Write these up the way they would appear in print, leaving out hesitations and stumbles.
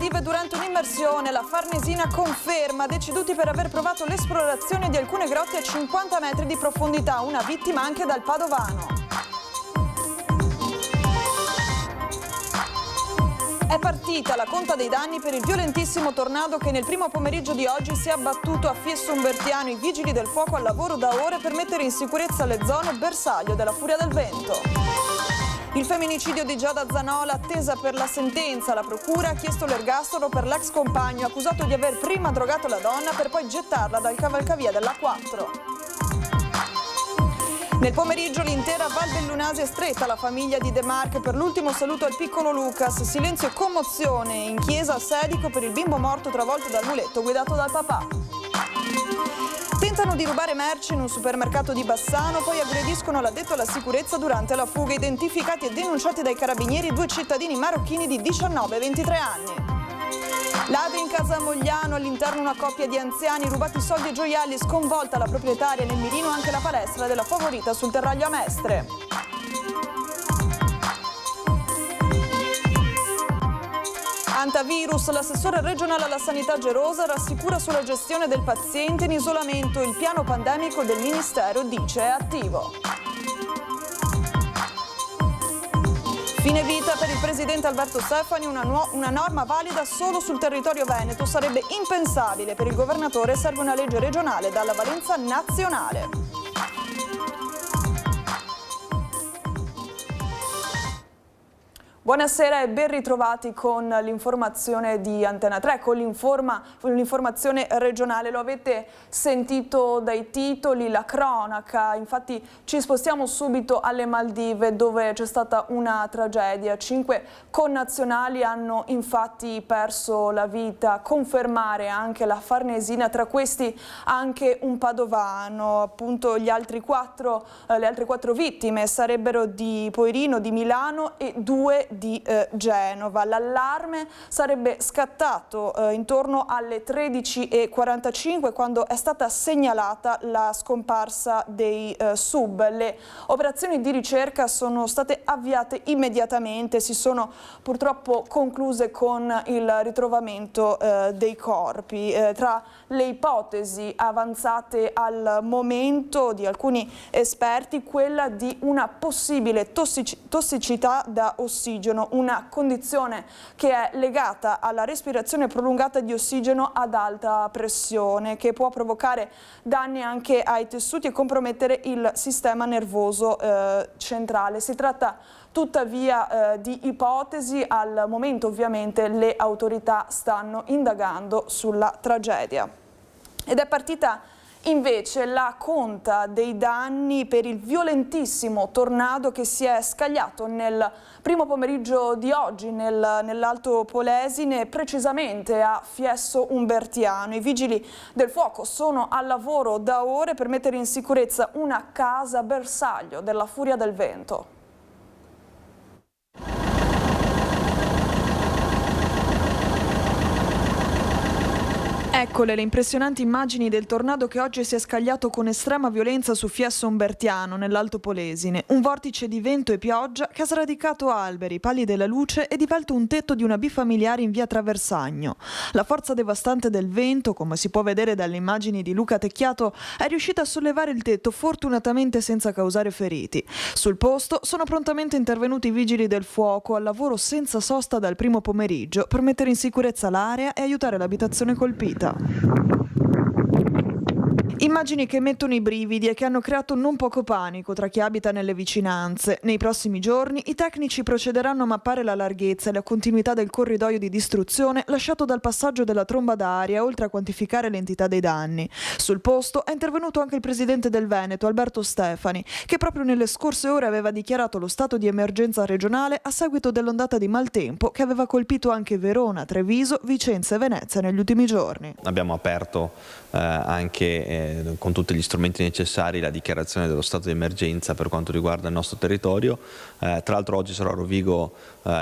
Maldive durante un'immersione. La Farnesina conferma deceduti per aver provato l'esplorazione di alcune grotte a 50 metri di profondità, una vittima anche dal Padovano. È partita la conta dei danni per il violentissimo tornado che nel primo pomeriggio di oggi si è abbattuto a Fiesso Umbertiano. I vigili del fuoco al lavoro da ore per mettere in sicurezza le zone bersaglio della furia del vento. Il femminicidio di Giada Zanola, attesa per la sentenza. La procura ha chiesto l'ergastolo per l'ex compagno accusato di aver prima drogato la donna per poi gettarla dal cavalcavia dell'A4. Nel pomeriggio l'intera Val Bellunasi è stretta alla famiglia di De Marche per l'ultimo saluto al piccolo Lucas. Silenzio e commozione in chiesa a Sedico per il bimbo morto travolto dal muletto guidato dal papà. Tentano di rubare merci in un supermercato di Bassano, poi aggrediscono l'addetto alla sicurezza durante la fuga. Identificati e denunciati dai carabinieri 2 cittadini marocchini di 19 e 23 anni. Ladri in casa a Mogliano, all'interno una coppia di anziani, rubati soldi e gioielli, sconvolta la proprietaria, nel mirino anche la palestra della Favorita sul terraglio a Mestre. Antivirus, l'assessore regionale alla sanità Gerosa rassicura sulla gestione del paziente in isolamento. Il piano pandemico del Ministero dice è attivo. Fine vita per il presidente Alberto Stefani, una norma valida solo sul territorio veneto. Sarebbe impensabile per il governatore, serve una legge regionale dalla valenza nazionale. Buonasera e ben ritrovati con l'informazione di Antena 3, con l'informazione regionale. Lo avete sentito dai titoli, la cronaca. Infatti ci spostiamo subito alle Maldive dove c'è stata una tragedia. 5 connazionali hanno infatti perso la vita, confermare anche la Farnesina, tra questi anche un padovano. Appunto le altre 4 vittime sarebbero di Poirino, di Milano e 2 di Genova. L'allarme sarebbe scattato intorno alle 13:45 quando è stata segnalata la scomparsa dei sub. Le operazioni di ricerca sono state avviate immediatamente, si sono purtroppo concluse con il ritrovamento dei corpi. Tra le ipotesi avanzate al momento di alcuni esperti, quella di una possibile tossicità da ossigeno, una condizione che è legata alla respirazione prolungata di ossigeno ad alta pressione, che può provocare danni anche ai tessuti e compromettere il sistema nervoso centrale. Si tratta tuttavia di ipotesi. Al momento ovviamente le autorità stanno indagando sulla tragedia. Ed è partita invece la conta dei danni per il violentissimo tornado che si è scagliato nel primo pomeriggio di oggi nell'Alto Polesine, precisamente a Fiesso Umbertiano. I vigili del fuoco sono al lavoro da ore per mettere in sicurezza una casa bersaglio della furia del vento. Eccole le impressionanti immagini del tornado che oggi si è scagliato con estrema violenza su Fiesso Umbertiano, nell'Alto Polesine. Un vortice di vento e pioggia che ha sradicato alberi, pali della luce e divelto un tetto di una bifamiliare in via Traversagno. La forza devastante del vento, come si può vedere dalle immagini di Luca Tecchiato, è riuscita a sollevare il tetto, fortunatamente senza causare feriti. Sul posto sono prontamente intervenuti i vigili del fuoco, al lavoro senza sosta dal primo pomeriggio, per mettere in sicurezza l'area e aiutare l'abitazione colpita. Immagini che mettono i brividi e che hanno creato non poco panico tra chi abita nelle vicinanze. Nei prossimi giorni i tecnici procederanno a mappare la larghezza e la continuità del corridoio di distruzione lasciato dal passaggio della tromba d'aria, oltre a quantificare l'entità dei danni. Sul posto è intervenuto anche il presidente del Veneto, Alberto Stefani, che proprio nelle scorse ore aveva dichiarato lo stato di emergenza regionale a seguito dell'ondata di maltempo che aveva colpito anche Verona, Treviso, Vicenza e Venezia negli ultimi giorni. Abbiamo aperto anche con tutti gli strumenti necessari la dichiarazione dello stato di emergenza per quanto riguarda il nostro territorio. Tra l'altro oggi sarò a Rovigo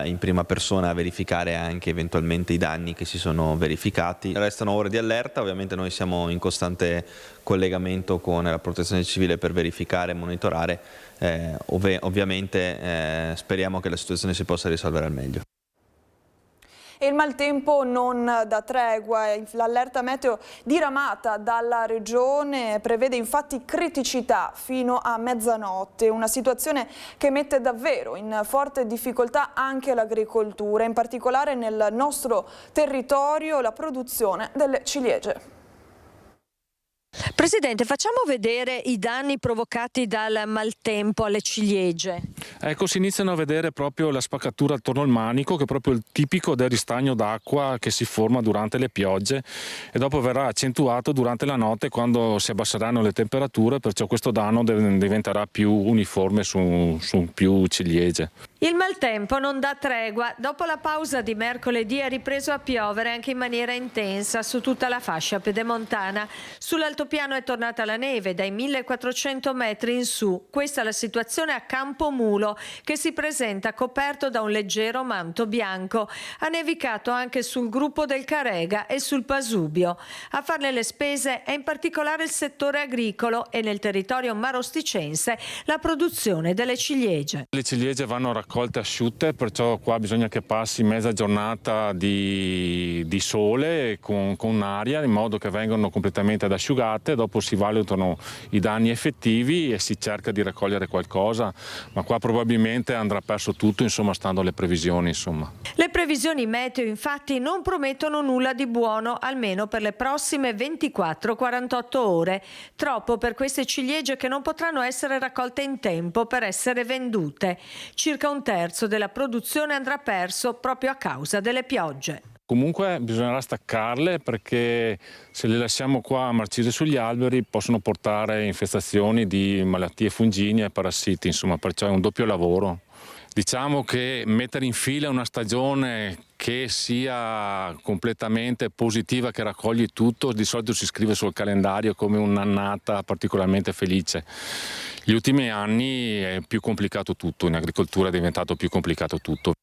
in prima persona a verificare anche eventualmente i danni che si sono verificati. Restano ore di allerta, ovviamente noi siamo in costante collegamento con la Protezione Civile per verificare e monitorare. Ovviamente speriamo che la situazione si possa risolvere al meglio. E il maltempo non dà tregua. L'allerta meteo diramata dalla regione prevede infatti criticità fino a mezzanotte, una situazione che mette davvero in forte difficoltà anche l'agricoltura, in particolare nel nostro territorio la produzione delle ciliegie. Presidente, facciamo vedere i danni provocati dal maltempo alle ciliegie. Ecco, si iniziano a vedere proprio la spaccatura attorno al manico, che è proprio il tipico del ristagno d'acqua che si forma durante le piogge e dopo verrà accentuato durante la notte quando si abbasseranno le temperature, perciò questo danno diventerà più uniforme su più ciliegie. Il maltempo non dà tregua. Dopo la pausa di mercoledì è ripreso a piovere anche in maniera intensa su tutta la fascia pedemontana. Sull'altopiano è tornata la neve dai 1400 metri in su. Questa è la situazione a Campomulo, che si presenta coperto da un leggero manto bianco. Ha nevicato anche sul gruppo del Carega e sul Pasubio. A farne le spese è in particolare il settore agricolo e nel territorio marosticense la produzione delle ciliegie. Le ciliegie vanno raccolte asciutte, perciò qua bisogna che passi mezza giornata di sole con aria in modo che vengano completamente ad asciugate, dopo si valutano i danni effettivi e si cerca di raccogliere qualcosa, ma qua probabilmente andrà perso tutto, insomma, stando alle previsioni. Le previsioni meteo infatti non promettono nulla di buono, almeno per le prossime 24-48 ore. Troppo per queste ciliegie che non potranno essere raccolte in tempo per essere vendute. Circa un terzo della produzione andrà perso proprio a causa delle piogge. Comunque bisognerà staccarle, perché se le lasciamo qua a marcire sugli alberi possono portare infestazioni di malattie fungine e parassiti, insomma, perciò è un doppio lavoro. Diciamo che mettere in fila una stagione che sia completamente positiva, che raccoglie tutto, di solito si scrive sul calendario come un'annata particolarmente felice. Gli ultimi anni è più complicato tutto, in agricoltura è diventato più complicato tutto.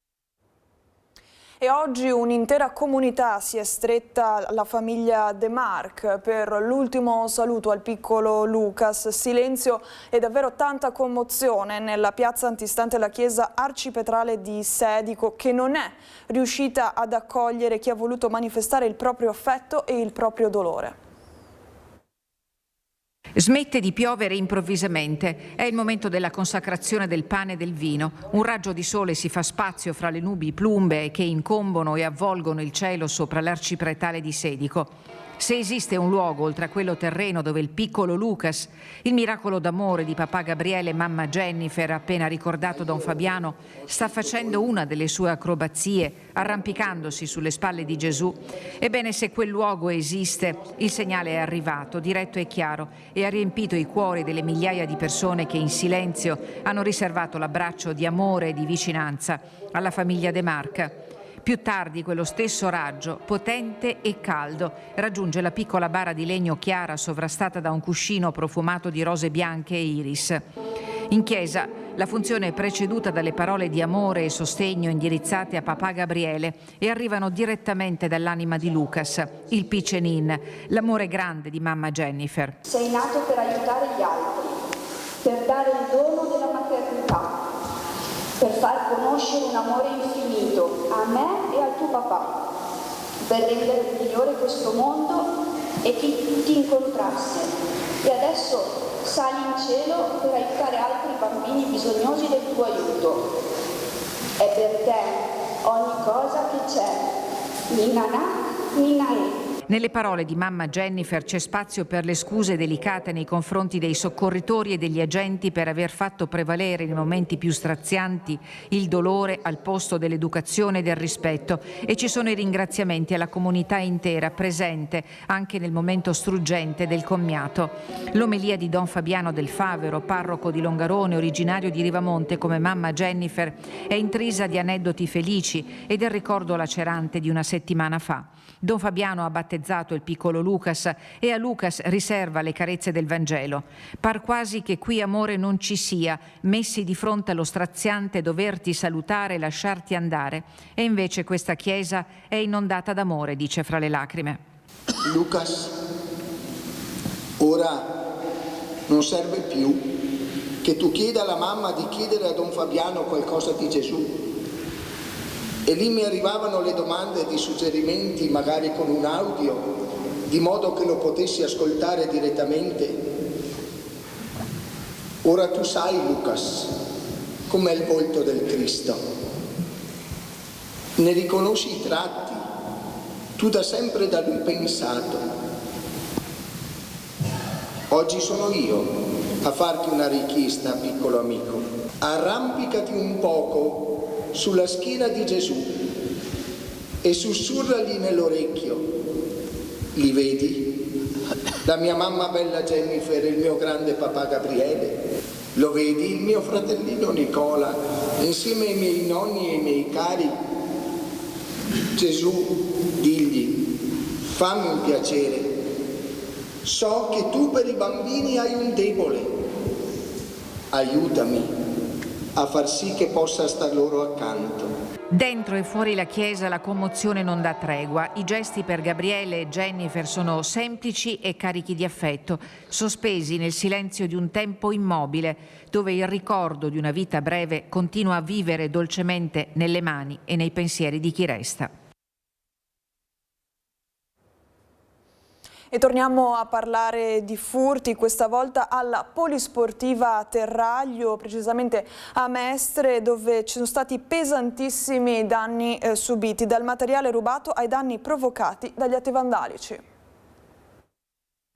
E oggi un'intera comunità si è stretta alla famiglia De Marc per l'ultimo saluto al piccolo Lucas. Silenzio e davvero tanta commozione nella piazza antistante la chiesa arcipetrale di Sedico, che non è riuscita ad accogliere chi ha voluto manifestare il proprio affetto e il proprio dolore. Smette di piovere improvvisamente, è il momento della consacrazione del pane e del vino. Un raggio di sole si fa spazio fra le nubi plumbee che incombono e avvolgono il cielo sopra l'arcipretale di Sedico. Se esiste un luogo oltre a quello terreno dove il piccolo Lucas, il miracolo d'amore di papà Gabriele e mamma Jennifer, appena ricordato Don Fabiano, sta facendo una delle sue acrobazie, arrampicandosi sulle spalle di Gesù, ebbene, se quel luogo esiste, il segnale è arrivato, diretto e chiaro, e ha riempito i cuori delle migliaia di persone che in silenzio hanno riservato l'abbraccio di amore e di vicinanza alla famiglia De Marc. Più tardi quello stesso raggio, potente e caldo, raggiunge la piccola bara di legno chiara sovrastata da un cuscino profumato di rose bianche e iris. In chiesa la funzione è preceduta dalle parole di amore e sostegno indirizzate a papà Gabriele e arrivano direttamente dall'anima di Lucas, il Piccenin, l'amore grande di mamma Jennifer. Sei nato per aiutare gli altri, per dare il dono della maternità, per far conoscere un amore infinito a me e al tuo papà, per rendere migliore questo mondo e chi ti incontrasse. E adesso sali in cielo per aiutare altri bambini bisognosi del tuo aiuto. È per te ogni cosa che c'è. Ninanà, ninae. Nelle parole di mamma Jennifer c'è spazio per le scuse delicate nei confronti dei soccorritori e degli agenti per aver fatto prevalere nei momenti più strazianti il dolore al posto dell'educazione e del rispetto, e ci sono i ringraziamenti alla comunità intera presente anche nel momento struggente del commiato. L'omelia di Don Fabiano del Favero, parroco di Longarone, originario di Rivamonte come mamma Jennifer, è intrisa di aneddoti felici e del ricordo lacerante di una settimana fa. Don Fabiano ha battezzato il piccolo Lucas e a Lucas riserva le carezze del Vangelo. Par quasi che qui amore non ci sia, messi di fronte allo straziante doverti salutare e lasciarti andare. E invece questa chiesa è inondata d'amore, dice fra le lacrime. Lucas, ora non serve più che tu chieda alla mamma di chiedere a Don Fabiano qualcosa di Gesù. E lì mi arrivavano le domande e i suggerimenti, magari con un audio, di modo che lo potessi ascoltare direttamente. Ora tu sai, Lucas, com'è il volto del Cristo. Ne riconosci i tratti, tu da sempre da lui pensato. Oggi sono io a farti una richiesta, piccolo amico. Arrampicati un poco sulla schiena di Gesù e sussurragli nell'orecchio. Li vedi? La mia mamma bella Jennifer e il mio grande papà Gabriele? Lo vedi? Il mio fratellino Nicola, insieme ai miei nonni e ai miei cari? Gesù, digli, fammi un piacere. So che tu per i bambini hai un debole. Aiutami a far sì che possa star loro accanto. Dentro e fuori la chiesa la commozione non dà tregua. I gesti per Gabriele e Jennifer sono semplici e carichi di affetto, sospesi nel silenzio di un tempo immobile, dove il ricordo di una vita breve continua a vivere dolcemente nelle mani e nei pensieri di chi resta. E torniamo a parlare di furti, questa volta alla Polisportiva Terraglio, precisamente a Mestre, dove ci sono stati pesantissimi danni subiti, dal materiale rubato ai danni provocati dagli atti vandalici.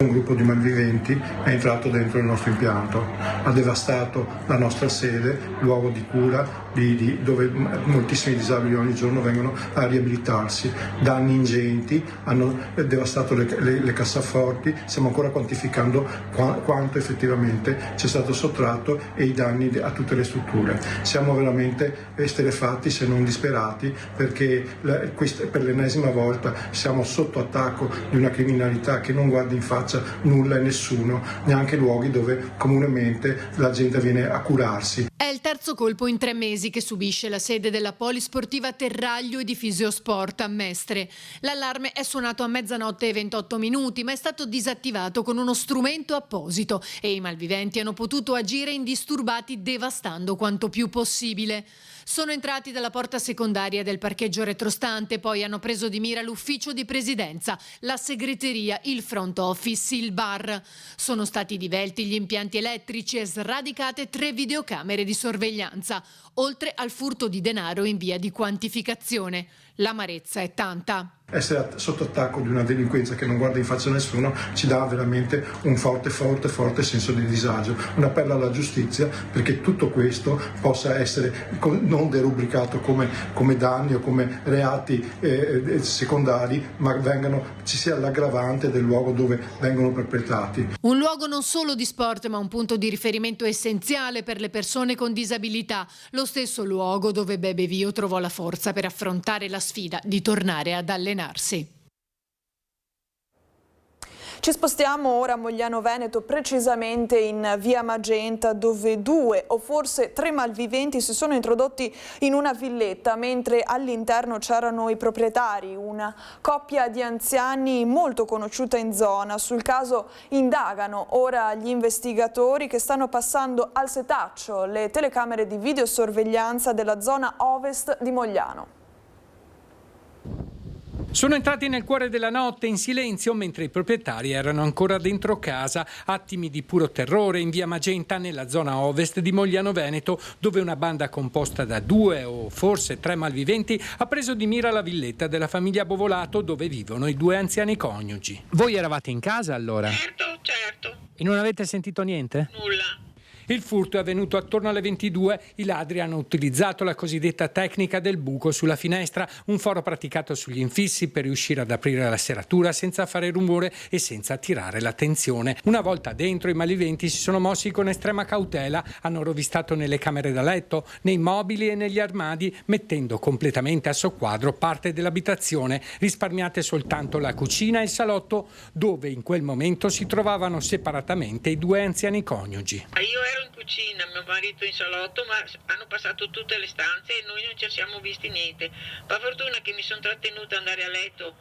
Un gruppo di malviventi è entrato dentro il nostro impianto, ha devastato la nostra sede, luogo di cura, dove moltissimi disabili ogni giorno vengono a riabilitarsi. Danni ingenti, hanno devastato le cassaforti, stiamo ancora quantificando quanto effettivamente ci è stato sottratto e i danni a tutte le strutture. Siamo veramente esterrefatti, se non disperati, perché per l'ennesima volta siamo sotto attacco di una criminalità che non guarda in faccia nulla e nessuno, neanche luoghi dove comunemente la gente viene a curarsi. È il terzo colpo in 3 mesi che subisce la sede della Polisportiva Terraglio e di Fisiosport a Mestre. L'allarme è suonato a 00:28, ma è stato disattivato con uno strumento apposito e i malviventi hanno potuto agire indisturbati, devastando quanto più possibile. Sono entrati dalla porta secondaria del parcheggio retrostante, poi hanno preso di mira l'ufficio di presidenza, la segreteria, il front office, il bar. Sono stati divelti gli impianti elettrici e sradicate 3 videocamere di sorveglianza, oltre al furto di denaro in via di quantificazione. L'amarezza è tanta. Essere sotto attacco di una delinquenza che non guarda in faccia a nessuno ci dà veramente un forte senso di disagio. Un appello alla giustizia perché tutto questo possa essere non derubricato come danni o come reati secondari, ma ci sia l'aggravante del luogo dove vengono perpetrati. Un luogo non solo di sport, ma un punto di riferimento essenziale per le persone con disabilità. Lo stesso luogo dove Bebe Vio trovò la forza per affrontare la sfida di tornare ad allenarsi. Ci spostiamo ora a Mogliano Veneto, precisamente in via Magenta, dove 2 o forse 3 malviventi si sono introdotti in una villetta, mentre all'interno c'erano i proprietari, una coppia di anziani molto conosciuta in zona. Sul caso indagano ora gli investigatori che stanno passando al setaccio le telecamere di videosorveglianza della zona ovest di Mogliano. Sono entrati nel cuore della notte in silenzio mentre i proprietari erano ancora dentro casa, attimi di puro terrore in via Magenta nella zona ovest di Mogliano Veneto, dove una banda composta da 2 o forse 3 malviventi ha preso di mira la villetta della famiglia Bovolato dove vivono i 2 anziani coniugi. Voi eravate in casa allora? Certo. E non avete sentito niente? Nulla. Il furto è avvenuto attorno alle 22. I ladri hanno utilizzato la cosiddetta tecnica del buco sulla finestra, un foro praticato sugli infissi per riuscire ad aprire la serratura senza fare rumore e senza attirare l'attenzione. Una volta dentro, i malviventi si sono mossi con estrema cautela, hanno rovistato nelle camere da letto, nei mobili e negli armadi, mettendo completamente a soqquadro parte dell'abitazione, risparmiate soltanto la cucina e il salotto, dove in quel momento si trovavano separatamente i 2 anziani coniugi. Io ero in cucina, mio marito in salotto, ma hanno passato tutte le stanze e noi non ci siamo visti niente. Per fortuna che mi sono trattenuta ad andare a letto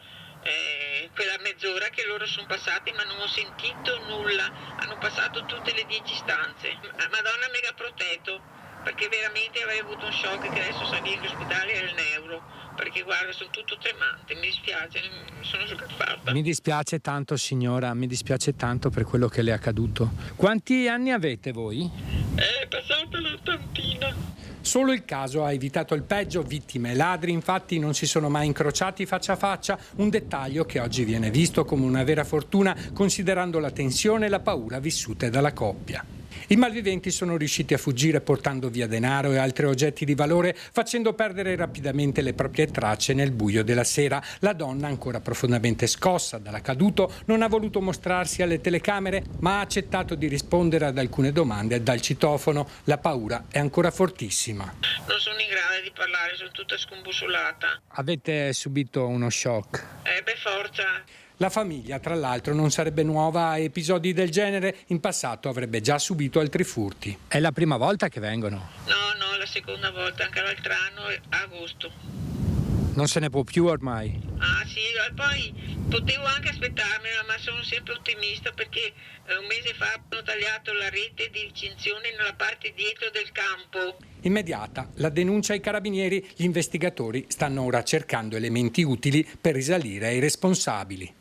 quella mezz'ora che loro sono passati, ma non ho sentito nulla. Hanno passato tutte le 10 stanze. Madonna mi ha protetto. perché veramente avrei avuto un shock che adesso salire in ospedale è il neuro, perché guarda, sono tutto tremante, mi dispiace, mi sono scappata. Mi dispiace tanto signora, mi dispiace tanto per quello che le è accaduto. Quanti anni avete voi? È passata l'80. Solo il caso ha evitato il peggio, vittime e ladri infatti non si sono mai incrociati faccia a faccia, un dettaglio che oggi viene visto come una vera fortuna considerando la tensione e la paura vissute dalla coppia. I malviventi sono riusciti a fuggire portando via denaro e altri oggetti di valore, facendo perdere rapidamente le proprie tracce nel buio della sera. La donna, ancora profondamente scossa dall'accaduto, non ha voluto mostrarsi alle telecamere, ma ha accettato di rispondere ad alcune domande dal citofono. La paura è ancora fortissima. Non sono in grado di parlare, sono tutta scombussolata. Avete subito uno shock? Per forza. La famiglia, tra l'altro, non sarebbe nuova a episodi del genere, in passato avrebbe già subito altri furti. È la prima volta che vengono? No, la seconda volta, anche l'altro anno, a agosto. Non se ne può più ormai? Ah sì, poi potevo anche aspettarmela, ma sono sempre ottimista perché un mese fa hanno tagliato la rete di recinzione nella parte dietro del campo. Immediata la denuncia ai carabinieri, gli investigatori stanno ora cercando elementi utili per risalire ai responsabili.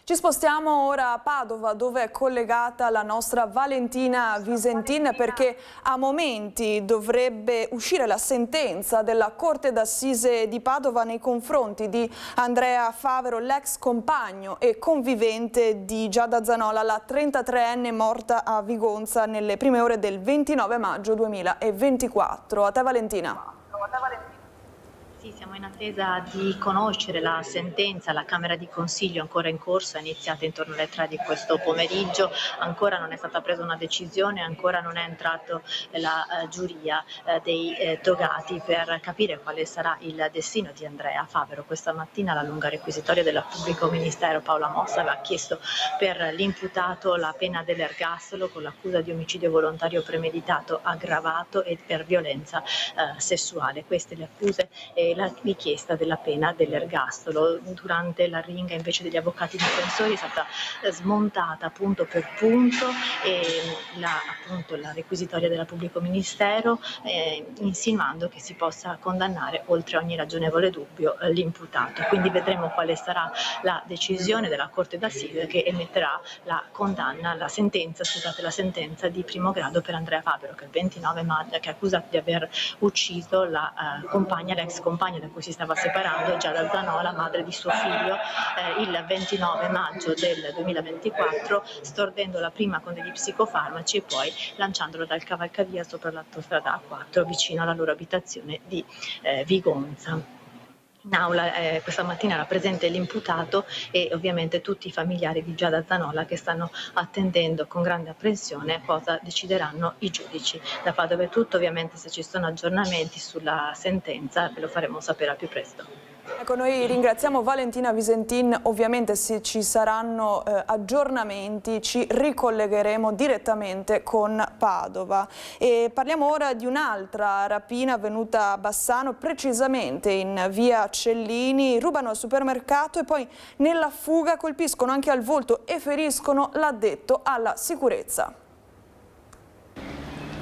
Ci spostiamo ora a Padova, dove è collegata la nostra Valentina Visentin, perché a momenti dovrebbe uscire la sentenza della Corte d'Assise di Padova nei confronti di Andrea Favero, l'ex compagno e convivente di Giada Zanola, la 33enne morta a Vigonza nelle prime ore del 29 maggio 2024. A te Valentina. Sì, siamo in attesa di conoscere la sentenza, la Camera di Consiglio ancora in corso, è iniziata intorno alle 3 di questo pomeriggio, ancora non è stata presa una decisione, ancora non è entrato la giuria dei togati per capire quale sarà il destino di Andrea Favero. Questa mattina la lunga requisitoria del pubblico ministero Paola Mossa aveva chiesto per l'imputato la pena dell'ergastolo con l'accusa di omicidio volontario premeditato aggravato e per violenza sessuale. Queste le accuse e la richiesta della pena dell'ergastolo. Durante l'arringa invece degli avvocati difensori è stata smontata punto per punto e la requisitoria del pubblico ministero insinuando che si possa condannare oltre ogni ragionevole dubbio l'imputato. Quindi vedremo quale sarà la decisione della Corte d'Assise che emetterà la sentenza di primo grado per Andrea Favero, che il 29 maggio che è accusato di aver ucciso la l'ex compagna da cui si stava separando, Giada Zanola, madre di suo figlio, il 29 maggio del 2024, stordendola prima con degli psicofarmaci e poi lanciandolo dal cavalcavia sopra l'autostrada A4 vicino alla loro abitazione di Vigonza. In aula questa mattina era presente l'imputato e ovviamente tutti i familiari di Giada Zanola che stanno attendendo con grande apprensione cosa decideranno i giudici. Da Padova è tutto, ovviamente se ci sono aggiornamenti sulla sentenza ve lo faremo sapere al più presto. Ecco, noi ringraziamo Valentina Visentin, ovviamente se ci saranno aggiornamenti ci ricollegheremo direttamente con Padova. E parliamo ora di un'altra rapina avvenuta a Bassano, precisamente in via Cellini. Rubano al supermercato e poi nella fuga colpiscono anche al volto e feriscono l'addetto alla sicurezza.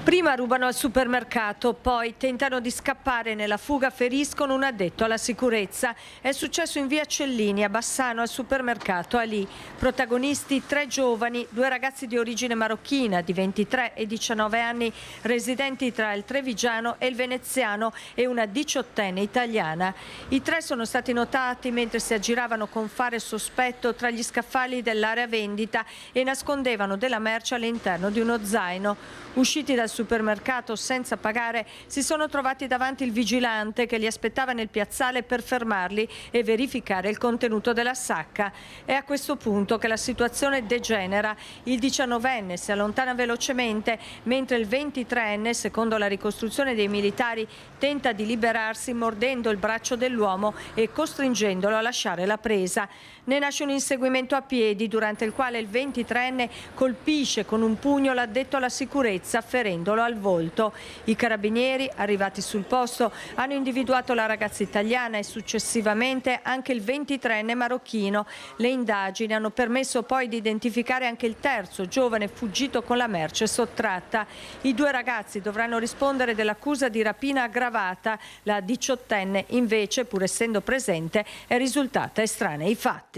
Prima rubano al supermercato, poi tentano di scappare, nella fuga feriscono un addetto alla sicurezza. È successo in via Cellini a Bassano al supermercato Ali. Protagonisti 3 giovani, 2 ragazzi di origine marocchina di 23 e 19 anni, residenti tra il trevigiano e il veneziano e una 18enne italiana. I 3 sono stati notati mentre si aggiravano con fare sospetto tra gli scaffali dell'area vendita e nascondevano della merce all'interno di uno zaino. Usciti dal supermercato senza pagare, si sono trovati davanti il vigilante che li aspettava nel piazzale per fermarli e verificare il contenuto della sacca. È a questo punto che la situazione degenera. Il 19enne si allontana velocemente, mentre il 23enne, secondo la ricostruzione dei militari, tenta di liberarsi mordendo il braccio dell'uomo e costringendolo a lasciare la presa. Ne nasce un inseguimento a piedi durante il quale il 23enne colpisce con un pugno l'addetto alla sicurezza ferendolo al volto. I carabinieri, arrivati sul posto, hanno individuato la ragazza italiana e successivamente anche il 23enne marocchino. Le indagini hanno permesso poi di identificare anche il terzo giovane fuggito con la merce sottratta. I due ragazzi dovranno rispondere dell'accusa di rapina aggravata. La 18enne invece, pur essendo presente, è risultata estranea ai fatti.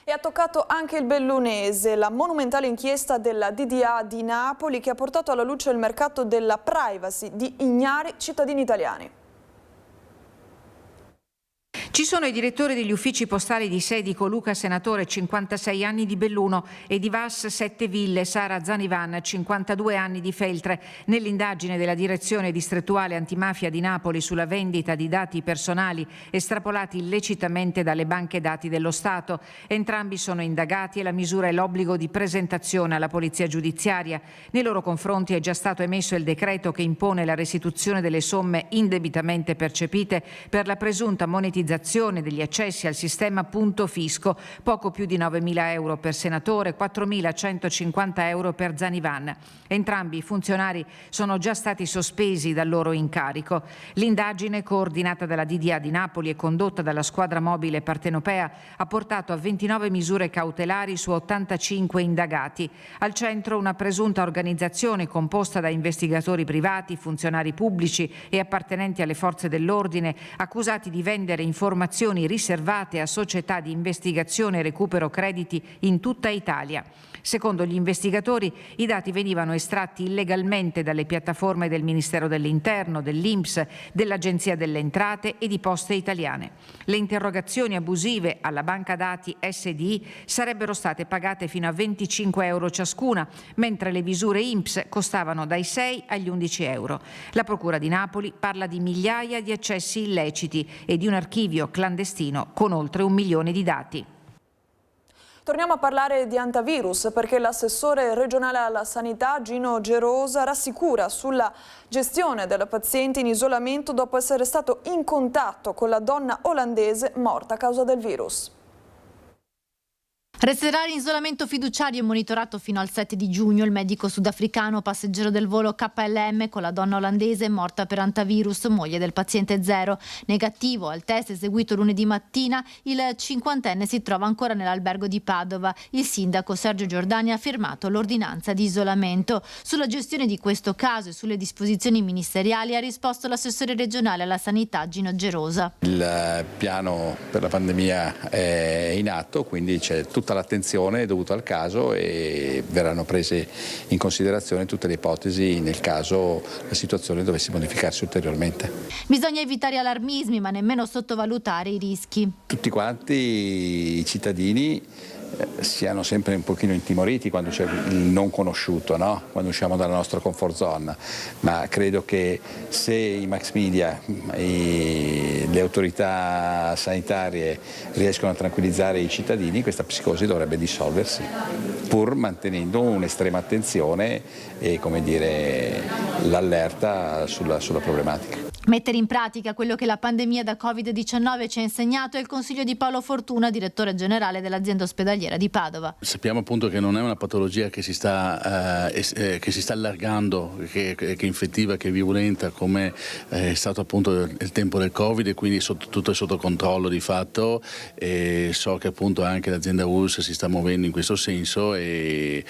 E ha toccato anche il bellunese, la monumentale inchiesta della DDA di Napoli che ha portato alla luce il mercato della privacy di ignari cittadini italiani. Ci sono i direttori degli uffici postali di Sedico, Luca Senatore, 56 anni, di Belluno, e di Vas Sette Ville, Sara Zanivan, 52 anni, di Feltre, nell'indagine della Direzione Distrettuale Antimafia di Napoli sulla vendita di dati personali estrapolati illecitamente dalle banche dati dello Stato. Entrambi sono indagati e la misura è l'obbligo di presentazione alla Polizia Giudiziaria. Nei loro confronti è già stato emesso il decreto che impone la restituzione delle somme indebitamente percepite per la presunta monetizzazione degli accessi al sistema Punto Fisco, poco più di 9.000 euro per Senatore, 4.150 euro per Zanivan. Entrambi i funzionari sono già stati sospesi dal loro incarico. L'indagine, coordinata dalla DDA di Napoli e condotta dalla squadra mobile partenopea, ha portato a 29 misure cautelari su 85 indagati. Al centro una presunta organizzazione composta da investigatori privati, funzionari pubblici e appartenenti alle forze dell'ordine, accusati di vendere informazioni riservate a società di investigazione e recupero crediti in tutta Italia. Secondo gli investigatori, i dati venivano estratti illegalmente dalle piattaforme del Ministero dell'Interno, dell'INPS, dell'Agenzia delle Entrate e di Poste Italiane. Le interrogazioni abusive alla banca dati SDI sarebbero state pagate fino a 25 euro ciascuna, mentre le visure INPS costavano dai 6 agli 11 euro. La Procura di Napoli parla di migliaia di accessi illeciti e di un archivio clandestino con oltre 1 milione di dati. Torniamo a parlare di antivirus perché l'assessore regionale alla sanità Gino Gerosa rassicura sulla gestione del paziente in isolamento dopo essere stato in contatto con la donna olandese morta a causa del virus. Resterà in isolamento fiduciario e monitorato fino al 7 di giugno il medico sudafricano passeggero del volo KLM con la donna olandese morta per antivirus, moglie del paziente zero. Negativo al test eseguito lunedì mattina, il 50enne si trova ancora nell'albergo di Padova. Il sindaco Sergio Giordani ha firmato l'ordinanza di isolamento. Sulla gestione di questo caso e sulle disposizioni ministeriali ha risposto l'assessore regionale alla sanità Gino Gerosa. Il piano per la pandemia è in atto, quindi c'è tutta l'attenzione dovuta al caso e verranno prese in considerazione tutte le ipotesi nel caso la situazione dovesse modificarsi ulteriormente. Bisogna evitare allarmismi ma nemmeno sottovalutare i rischi. Tutti quanti i cittadini siano sempre un pochino intimoriti quando c'è il non conosciuto, no? Quando usciamo dalla nostra comfort zone, ma credo che se i mass media e le autorità sanitarie riescono a tranquillizzare i cittadini, questa psicosi dovrebbe dissolversi, pur mantenendo un'estrema attenzione e, come dire, l'allerta sulla problematica. Mettere in pratica quello che la pandemia da Covid-19 ci ha insegnato è il consiglio di Paolo Fortuna, direttore generale dell'azienda ospedaliera di Padova. Sappiamo appunto che non è una patologia che si sta allargando, che è infettiva, che è virulenta, come è stato appunto il tempo del Covid, e quindi tutto è sotto controllo di fatto. E so che appunto anche l'azienda ULSS si sta muovendo in questo senso e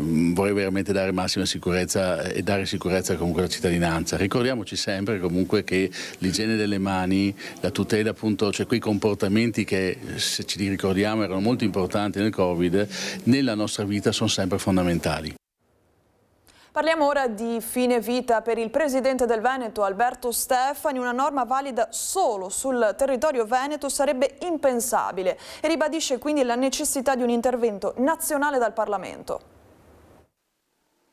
vorrei veramente dare massima sicurezza e dare sicurezza comunque alla cittadinanza. Ricordiamoci sempre comunque che l'igiene delle mani, la tutela appunto, cioè quei comportamenti che, se ci li ricordiamo, erano molto importanti nel Covid, nella nostra vita sono sempre fondamentali. Parliamo ora di fine vita per il presidente del Veneto Alberto Stefani. Una norma valida solo sul territorio veneto sarebbe impensabile e ribadisce quindi la necessità di un intervento nazionale dal Parlamento.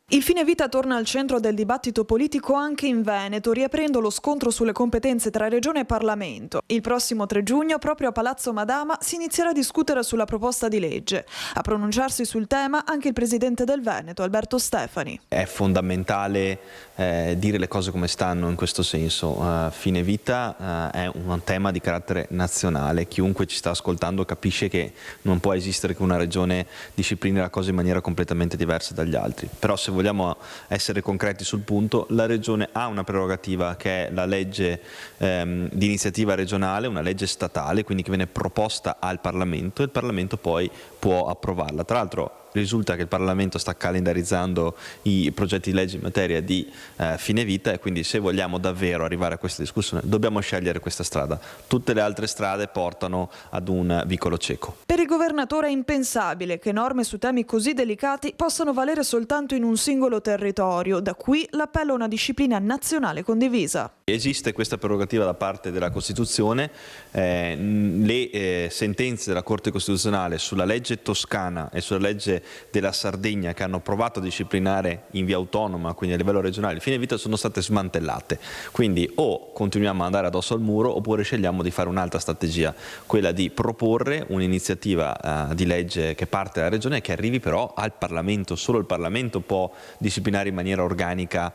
Il fine vita torna al centro del dibattito politico anche in Veneto, riaprendo lo scontro sulle competenze tra Regione e Parlamento. Il prossimo 3 giugno, proprio a Palazzo Madama, si inizierà a discutere sulla proposta di legge. A pronunciarsi sul tema anche il presidente del Veneto, Alberto Stefani. È fondamentale dire le cose come stanno in questo senso. Fine vita è un tema di carattere nazionale. Chiunque ci sta ascoltando capisce che non può esistere che una regione disciplini la cosa in maniera completamente diversa dagli altri. Però se vogliamo essere concreti sul punto, la Regione ha una prerogativa che è la legge di iniziativa regionale, una legge statale, quindi che viene proposta al Parlamento e il Parlamento poi può approvarla. Tra l'altro risulta che il Parlamento sta calendarizzando i progetti di legge in materia di fine vita e quindi se vogliamo davvero arrivare a questa discussione dobbiamo scegliere questa strada. Tutte le altre strade portano ad un vicolo cieco. Per il governatore è impensabile che norme su temi così delicati possano valere soltanto in un singolo territorio, da qui l'appello a una disciplina nazionale condivisa. Esiste questa prerogativa da parte della Costituzione, le sentenze della Corte Costituzionale sulla legge toscana e sulla legge della Sardegna che hanno provato a disciplinare in via autonoma, quindi a livello regionale, il fine vita sono state smantellate. Quindi o continuiamo ad andare addosso al muro oppure scegliamo di fare un'altra strategia, quella di proporre un'iniziativa di legge che parte dalla Regione e che arrivi però al Parlamento. Solo il Parlamento può disciplinare in maniera organica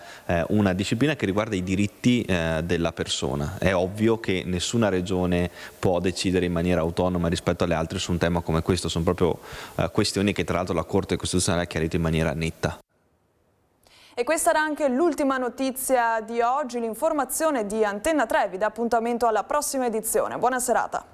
una disciplina che riguarda i diritti della persona. È ovvio che nessuna regione può decidere in maniera autonoma rispetto alle altre su un tema come questo, sono proprio questioni che tra l'altro la Corte Costituzionale ha chiarito in maniera netta. E questa era anche l'ultima notizia di oggi, l'informazione di Antenna 3 vi dà appuntamento alla prossima edizione. Buona serata.